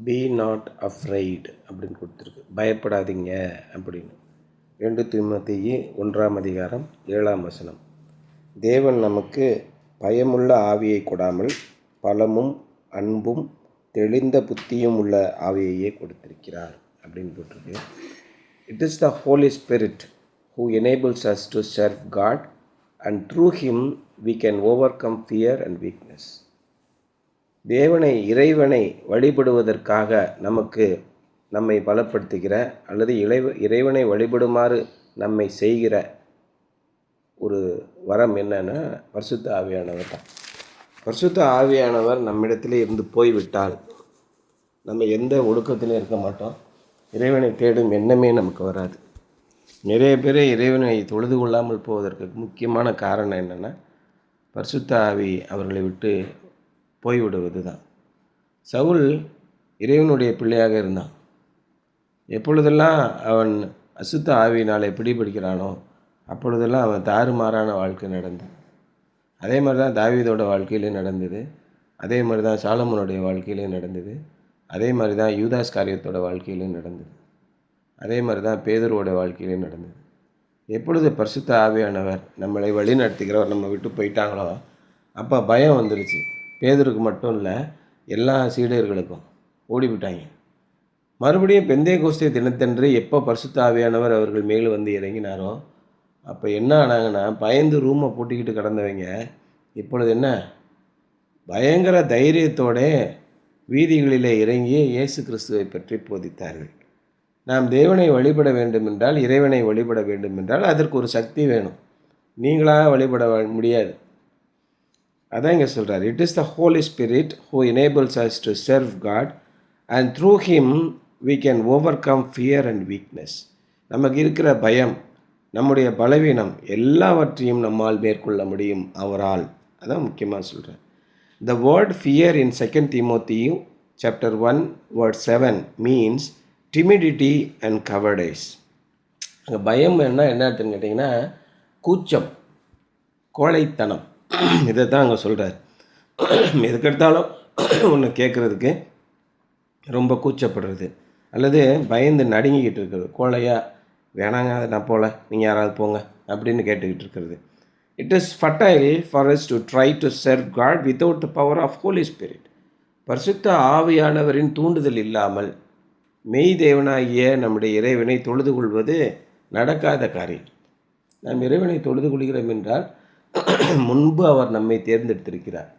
B not afraid அப்படின்னு கொடுத்துருக்கு. பயப்படாதீங்க அப்படின்னு. 2 தீமோத்தேயு 1:7 தேவன் நமக்கு பயமுள்ள ஆவியை கொடாமல் பலமும் அன்பும் தெளிந்த புத்தியும் உள்ள ஆவியையே கொடுத்திருக்கிறார் அப்படின்னு போட்டிருக்கு. It is the holy spirit who enables us to serve God, and through him we can overcome fear and weakness. இறைவனை வழிபடுவதற்காக நம்மை பலப்படுத்துகிற அல்லது இறைவனை வழிபடுமாறு நம்மை செய்கிற ஒரு வரம் என்னன்னா பரிசுத்த ஆவியானவர் தான். பரிசுத்த ஆவியானவர் நம்மிடத்திலே இருந்து போய்விட்டால் நம்ம எந்த ஒழுக்கத்திலும் இருக்க மாட்டோம். இறைவனை தேடும் எண்ணமே நமக்கு வராது. நிறைய பேர் இறைவனை தொழுது கொள்ளாமல் போவதற்கு முக்கியமான காரணம் என்னென்னா பரிசுத்த ஆவி அவர்களை விட்டு போய்விடுவது தான். சவுல் இறைவனுடைய பிள்ளையாக இருந்தான். எப்பொழுதெல்லாம் அவன் அசுத்த ஆவியினாலே பிடிபடுகிறானோ அப்பொழுதெல்லாம் அவன் தாறுமாறான வாழ்க்கை நடந்தான். அதே மாதிரி தான் தாவீதோட வாழ்க்கையிலே நடந்தது. அதே மாதிரி தான் சாலமோனுடைய வாழ்க்கையிலே நடந்தது. அதே மாதிரி தான் யூதாஸ் காரியத்தோட வாழ்க்கையிலே நடந்தது. அதே மாதிரி தான் பேதுருவோட வாழ்க்கையிலே நடந்தது. எப்பொழுது பரிசுத்த ஆவியானவர் நம்மளை வழி நடத்துகிறவர் நம்ம விட்டு போயிட்டாங்களோ அப்போ பயம் வந்துருச்சு. பேதுருக்கு மட்டும் இல்லை, எல்லா சீடர்களுக்கும் ஓடிவிட்டாங்க. மறுபடியும் பெந்தேகோஸ்தே தினத்தன்று எப்போ பரிசுத்த ஆவியானவர் அவர்கள் மேல் வந்து இறங்கினாரோ அப்போ என்ன ஆனாங்கன்னா பயந்து ரூமை பூட்டிக்கிட்டு கிடந்தவங்க இப்பொழுது என்ன பயங்கர தைரியத்தோட வீதிகளிலே இறங்கி இயேசு கிறிஸ்துவை பற்றி போதித்தார்கள். நாம் தேவனை வழிபட வேண்டும் என்றால், இறைவனை வழிபட வேண்டும் என்றால் அதற்கு ஒரு சக்தி வேணும். நீங்களாக வழிபட முடியாது. அதான் இங்கே சொல்கிறார். It is the holy spirit who enables us to serve God, and through him we can overcome fear and weakness. நமக்கு இருக்கிற பயம், நம்முடைய பலவீனம் எல்லாவற்றையும் நம்மால் மேற்கொள்ள முடியும் அவரால். அதான் முக்கியமாக சொல்கிறேன். The word fear in 2 Timothy chapter 1:7 means timidity and cowardice. அங்கே பயம் என்னன்னு கேட்டிங்கன்னா கூச்சம், கோழைத்தனம், இதை தான் அங்கே சொல்கிறார். எதுக்கெடுத்தாலும் ஒன்று கேட்குறதுக்கு ரொம்ப கூச்சப்படுறது அல்லது பயந்து நடுங்கிக்கிட்டு இருக்கிறது, கோழையாக வேணாங்க நான் போகல நீங்கள் யாராவது போங்க அப்படின்னு கேட்டுக்கிட்டு இருக்கிறது. It is fertile for us to try to serve God without the power of Holy Spirit. பரிசுத்த ஆவியானவரின் தூண்டுதல் இல்லாமல் மெய் தேவனாகிய நம்முடைய இறைவனை தொழுது கொள்வது நடக்காத காரியம். நாம் இறைவனை தொழுது கொள்கிறோம் என்றால் முன்பு அவர் நம்மை தேர்ந்தெடுத்திருக்கிறார்.